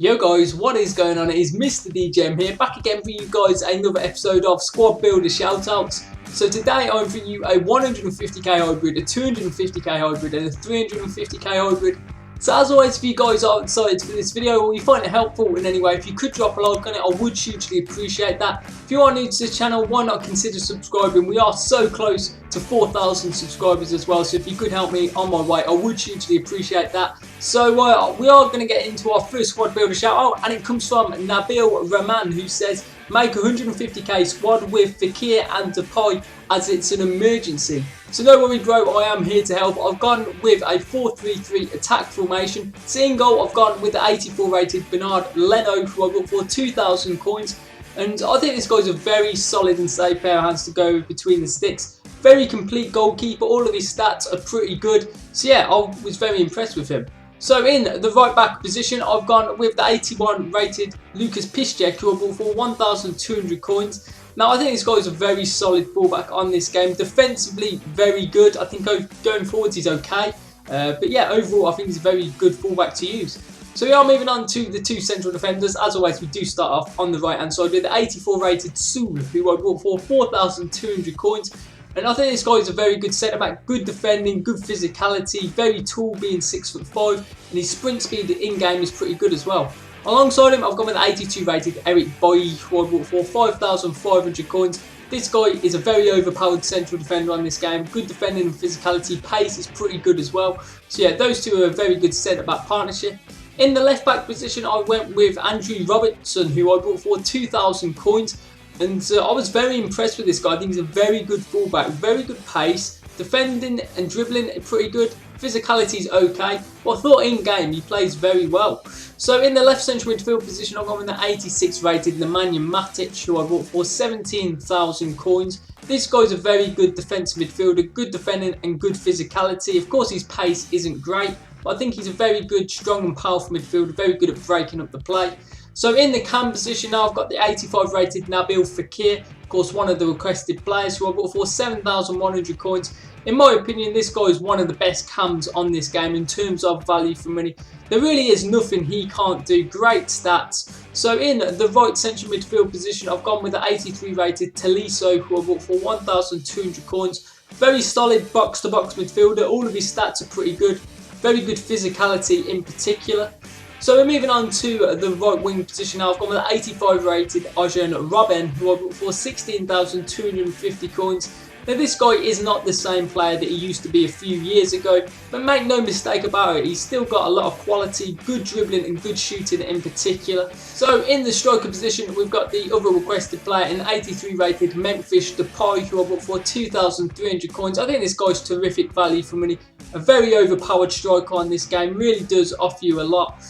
Yo guys, what is going on? It is Mr. DJM here, back again for you guys another episode of Squad Builder Shoutouts. So today I'm bringing you a 150k hybrid, a 250k hybrid and a 350k hybrid. So as always, if you guys are excited for this video or you find it helpful in any way, if you could drop a like on it, I would hugely appreciate that. If you are new to the channel, why not consider subscribing? We are so close to 4,000 subscribers as well, so if you could help me on my way, I would hugely appreciate that. So we are going to get into our first squad builder shout out, and it comes from Nabil Rahman, who says, make 150k squad with Fekir and Depay as it's an emergency. So no worry bro, I am here to help. I've gone with a 4-3-3 attack formation. Seeing goal, I've gone with the 84 rated Bernard Leno, who I got for 2,000 coins. And I think this guy's a very solid and safe pair of hands to go between the sticks. Very complete goalkeeper, all of his stats are pretty good. So yeah, I was very impressed with him. So in the right back position, I've gone with the 81 rated Lucas Piszczek, who I bought for 1,200 coins. Now I think this guy is a very solid fullback on this game. Defensively, very good. I think going forwards he's okay. But yeah, overall I think he's a very good fullback to use. So we are moving on to the two central defenders. As always, we do start off on the right hand side with the 84 rated Sul, who I bought for 4,200 coins. And I think this guy is a very good centre back, good defending, good physicality, very tall, being 6'5", and his sprint speed in game is pretty good as well. Alongside him, I've gone with the 82 rated Eric Bailly, who I bought for 5,500 coins. This guy is a very overpowered central defender on this game, good defending and physicality, pace is pretty good as well. So yeah, those two are a very good centre back partnership. In the left back position, I went with Andrew Robertson, who I bought for 2,000 coins. And I was very impressed with this guy. I think he's a very good fullback, very good pace, defending and dribbling pretty good, physicality is okay, but I thought in game he plays very well. So in the left central midfield position, I've gone with the 86 rated Nemanja Matic, who I bought for 17,000 coins. This guy's a very good defensive midfielder, good defending and good physicality. Of course his pace isn't great, but I think he's a very good, strong and powerful midfielder, very good at breaking up the play. So in the cam position now, I've got the 85 rated Nabil Fekir, of course one of the requested players, who I bought for 7,100 coins. In my opinion, this guy is one of the best cams on this game in terms of value for money. There really is nothing he can't do, great stats. So in the right central midfield position, I've gone with the 83 rated Tolisso, who I bought for 1,200 coins. Very solid box-to-box midfielder, all of his stats are pretty good, very good physicality in particular. So we're moving on to the right wing position now. I've gone with the 85 rated Arjen Robben, who I bought for 16,250 coins. Now this guy is not the same player that he used to be a few years ago, but make no mistake about it, he's still got a lot of quality, good dribbling and good shooting in particular. So in the striker position, we've got the other requested player in 83 rated Memphis Depay, who I bought for 2,300 coins. I think this guy's terrific value for money, a very overpowered striker on this game, really does offer you a lot.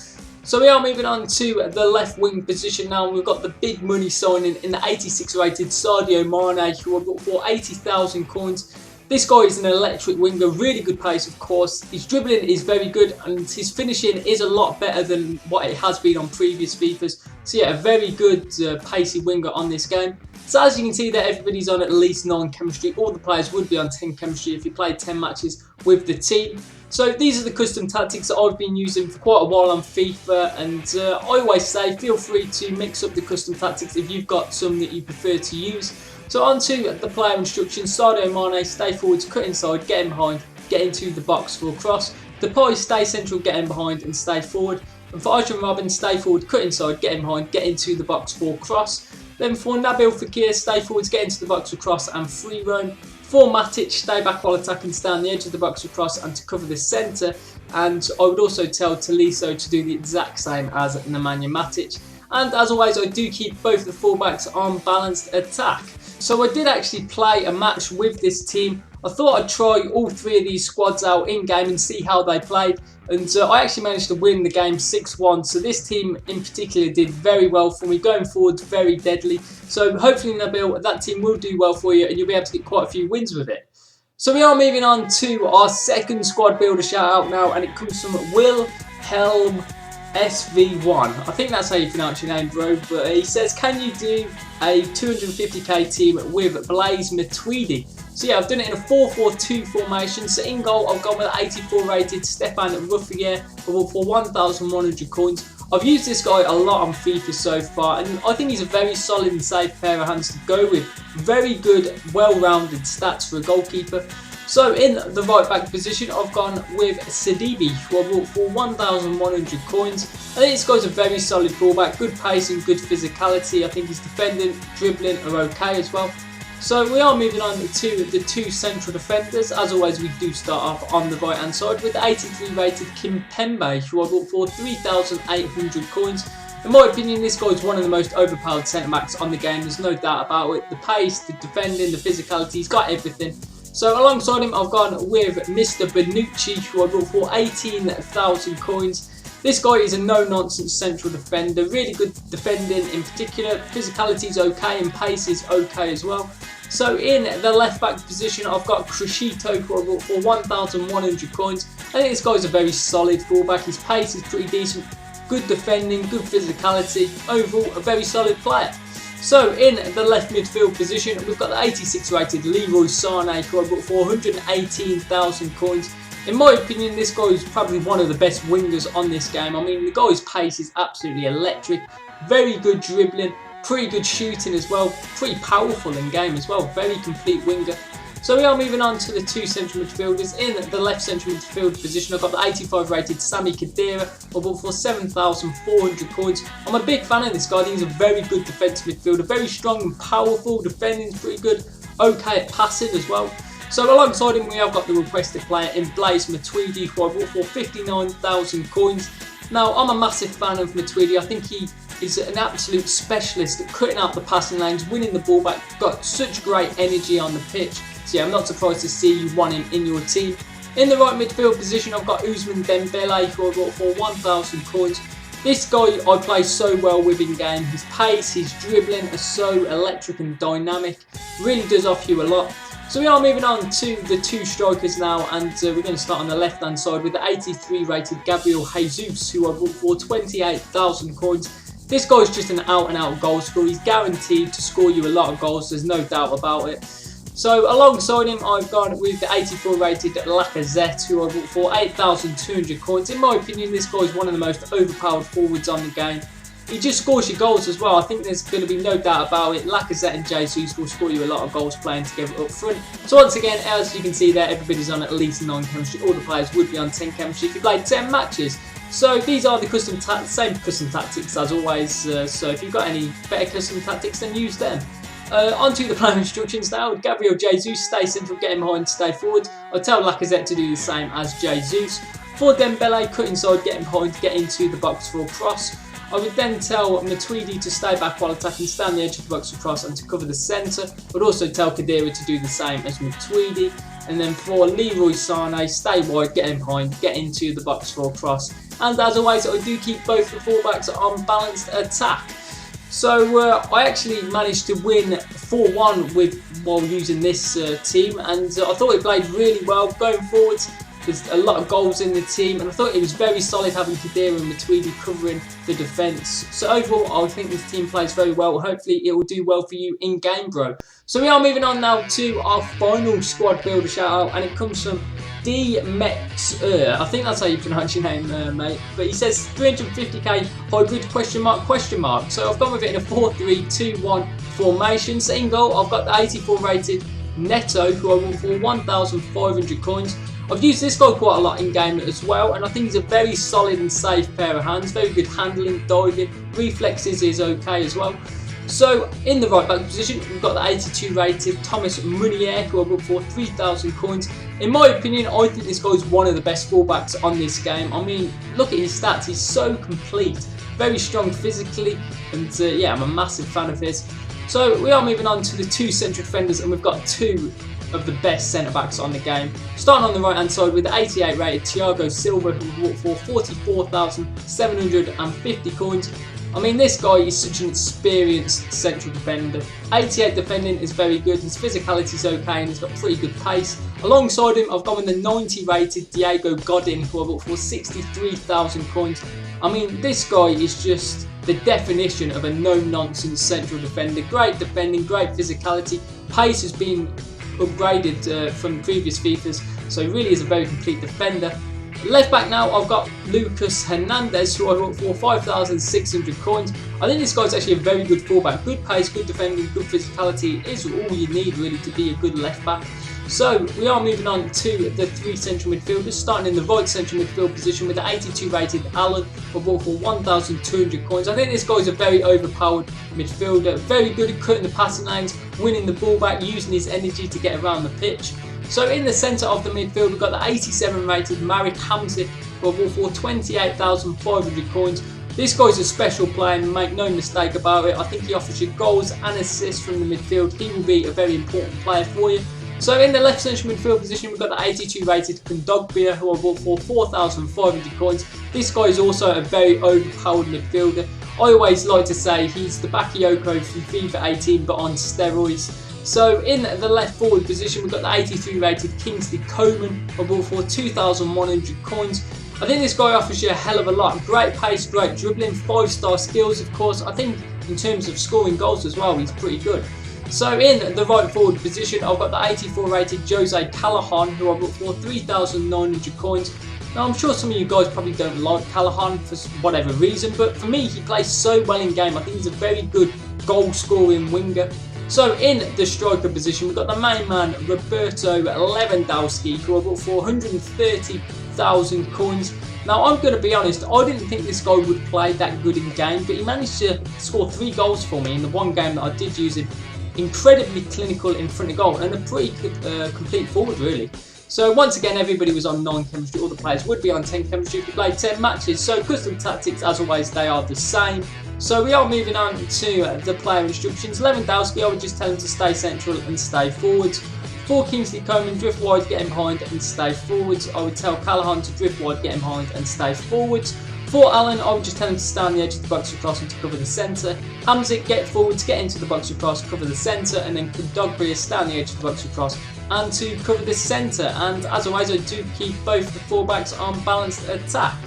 So we are moving on to the left wing position now. We've got the big money signing in the 86 rated Sadio Mane, who I bought for 80,000 coins. This guy is an electric winger, really good pace of course. His dribbling is very good and his finishing is a lot better than what it has been on previous Fifas. So yeah, a very good pacey winger on this game. So as you can see there, everybody's on at least 9 chemistry. All the players would be on 10 chemistry if you played 10 matches with the team. So these are the custom tactics that I've been using for quite a while on FIFA, and I always say feel free to mix up the custom tactics if you've got some that you prefer to use. So on to the player instructions. Sadio Mane, stay forwards, cut inside, get in behind, get into the box for a cross. Depay, stay central, get in behind and stay forward. And for Arjen Robben, stay forward, cut inside, get in behind, get into the box for cross. Then for Nabil Fekir, stay forwards, get into the box for cross and free roam. For Matic, stay back while attacking, stay on the edge of the box across and to cover the centre. And I would also tell Tolisso to do the exact same as Nemanja Matic. And as always, I do keep both the fullbacks on balanced attack. So I did actually play a match with this team. I thought I'd try all 3 of these squads out in game and see how they played. And I actually managed to win the game 6-1. So this team in particular did very well for me. Going forward, very deadly. So hopefully, Nabil, that team will do well for you and you'll be able to get quite a few wins with it. So we are moving on to our second squad builder shout out now. And it comes from Wilhelm SV1. I think that's how you pronounce your name, bro. But he says, can you do a 250k team with Blaise Matuidi? So yeah, I've done it in a 4-4-2 formation. So in goal, I've gone with 84 rated Stefan Ruffier for 1,100 coins. I've used this guy a lot on FIFA so far, and I think he's a very solid and safe pair of hands to go with. Very good, well-rounded stats for a goalkeeper. So in the right back position, I've gone with Sidibe, who I bought for 1,100 coins. I think this guy's a very solid fullback, good pace and good physicality. I think his defending, dribbling are okay as well. So we are moving on to the two central defenders. As always, we do start off on the right hand side with the 83 rated Kimpembe, who I bought for 3,800 coins. In my opinion, this guy is one of the most overpowered centre backs on the game. There's no doubt about it. The pace, the defending, the physicality, he's got everything. So alongside him, I've gone with Mr. Bonucci, who I bought for 18,000 coins. This guy is a no-nonsense central defender, really good defending in particular. Physicality is okay and pace is okay as well. So in the left-back position, I've got Crescito, who I bought for 1,100 coins. I think this guy is a very solid fullback. His pace is pretty decent, good defending, good physicality. Overall, a very solid player. So in the left midfield position, we've got the 86 rated Leroy SANE, who I bought for 118,000 coins. In my opinion, this guy is probably one of the best wingers on this game. I mean, the guy's pace is absolutely electric. Very good dribbling, pretty good shooting as well. Pretty powerful in game as well. Very complete winger. So we are moving on to the two central midfielders. In the left central midfield position, I've got the 85 rated Sami Khedira, I bought for 7,400 coins. I'm a big fan of this guy. I think he's a very good defensive midfielder. Very strong and powerful. Defending's pretty good. Okay at passing as well. So alongside him, we have got the requested player in Blaise Matuidi, who I bought for 59,000 coins. Now, I'm a massive fan of Matuidi. I think he is an absolute specialist at cutting out the passing lanes, winning the ball back, got such great energy on the pitch. So yeah, I'm not surprised to see you want him in your team. In the right midfield position, I've got Ousmane Dembele, who I bought for 1,000 coins. This guy I play so well with in game. His pace, his dribbling are so electric and dynamic. Really does offer you a lot. So we are moving on to the two strikers now, and we're going to start on the left hand side with the 83 rated Gabriel Jesus, who I bought for 28,000 coins. This guy is just an out and out goal scorer. He's guaranteed to score you a lot of goals, there's no doubt about it. So alongside him, I've gone with the 84 rated Lacazette, who I bought for 8,200 coins. In my opinion, this guy is one of the most overpowered forwards on the game. He just scores your goals as well. I think there's going to be no doubt about it. Lacazette and Jesus will score you a lot of goals playing together up front. So once again, as you can see there, everybody's on at least 9 chemistry. All the players would be on 10 chemistry if you played 10 matches. So these are the same custom tactics as always. So if you've got any better custom tactics, then use them. Onto the player instructions now. Gabriel Jesus, stay central, get him behind, stay forward. I'll tell Lacazette to do the same as Jesus. For Dembele, cut inside, get him behind, get into the box for a cross. I would then tell Matuidi to stay back while attacking, stay on the edge of the box for cross and to cover the centre. I would also tell Khedira to do the same as Matuidi. And then for Leroy Sané, stay wide, get him behind, get into the box for a cross. And as always, I do keep both the fullbacks on balanced attack. So I actually managed to win 4-1 while using this team, and I thought it played really well going forwards. There's a lot of goals in the team, and I thought it was very solid having Khedira and Matuidi covering the defence. So overall, I think this team plays very well. Hopefully, it will do well for you in game, bro. So we are moving on now to our final squad builder shout out, and it comes from D-Mex. I think that's how you pronounce your name, mate. But he says 350k hybrid question mark. So I've gone with it in a 4-3-2-1 formation. Same goal, I've got the 84 rated Neto, who I bought for 1,500 coins. I've used this guy quite a lot in game as well, and I think he's a very solid and safe pair of hands. Very good handling, diving, reflexes is okay as well. So in the right back position, we've got the 82 rated Thomas Meunier, who I bought for 3,000 coins. In my opinion, I think this guy is one of the best fullbacks on this game. I mean, look at his stats, he's so complete. Very strong physically, and yeah, I'm a massive fan of his. So we are moving on to the two central defenders, and we've got two of the best centre-backs on the game. Starting on the right-hand side with the 88 rated Thiago Silva, who bought for 44,750 coins. I mean, this guy is such an experienced central defender. 88 defending is very good, his physicality is okay, and he's got pretty good pace. Alongside him, I've gone with the 90 rated Diego Godin, who I bought for 63,000 coins. I mean, this guy is just the definition of a no-nonsense central defender. Great defending, great physicality, pace has been upgraded from previous FIFAs, so he really is a very complete defender. Left back now, I've got Lucas Hernandez, who I bought for 5,600 coins. I think this guy's actually a very good fullback. Good pace, good defending, good physicality is all you need really to be a good left back. So we are moving on to the 3 central midfielders, starting in the right central midfield position with the 82 rated Alan, I bought for 1,200 coins. I think this guy's a very overpowered midfielder, very good at cutting the passing lanes, winning the ball back, using his energy to get around the pitch. So in the centre of the midfield, we've got the 87 rated Marek Hamzik, who I bought for 28,500 coins. This guy's a special player, and make no mistake about it. I think he offers you goals and assists from the midfield. He will be a very important player for you. So in the left central midfield position, we've got the 82 rated Kondogbia, who I bought for 4,500 coins. This guy is also a very overpowered midfielder. I always like to say he's the Bakayoko from FIFA 18 but on steroids. So in the left forward position, we've got the 83 rated Kingsley Coman, I bought for 2,100 coins. I think this guy offers you a hell of a lot. Great pace, great dribbling, 5-star skills of course. I think in terms of scoring goals as well, he's pretty good. So in the right forward position, I've got the 84 rated Jose Callahan, who I bought for 3,900 coins. Now I'm sure some of you guys probably don't like Callahan for whatever reason, but for me he plays so well in game. I think he's a very good goal scoring winger. So in the striker position, we've got the main man Roberto Lewandowski, who I bought for 130,000 coins. Now I'm going to be honest, I didn't think this guy would play that good in game, but he managed to score 3 goals for me in the one game that I did use him. Incredibly clinical in front of goal and a pretty complete forward really. So once again, everybody was on 9 chemistry, all the players would be on 10 chemistry if you played 10 matches. So custom tactics, as always, they are the same. So we are moving on to the player instructions. Lewandowski, I would just tell him to stay central and stay forwards. For Kingsley Coman, drift wide, get him behind and stay forwards. I would tell Callahan to drift wide, get him behind and stay forwards. For Allen, I would just tell him to stand on the edge of the box across and to cover the centre. Hamzik, get forwards, get into the box across, cover the centre, and then Kondogbia, stand on the edge of the box across and to cover the centre. And as always, I do keep both the fullbacks on balanced attack.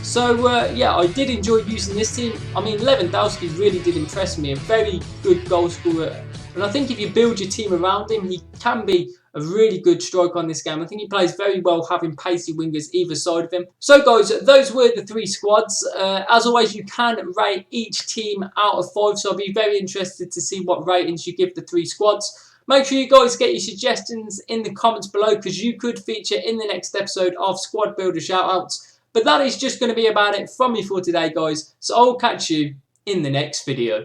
So yeah, I did enjoy using this team. I mean, Lewandowski really did impress me, a very good goal scorer. And I think if you build your team around him, he can be a really good striker on this game. I think he plays very well having pacey wingers either side of him. So guys, those were the 3 squads. As always, you can rate each team out of 5. So I'll be very interested to see what ratings you give the 3 squads. Make sure you guys get your suggestions in the comments below, because you could feature in the next episode of Squad Builder Shoutouts. But that is just going to be about it from me for today, guys. So I'll catch you in the next video.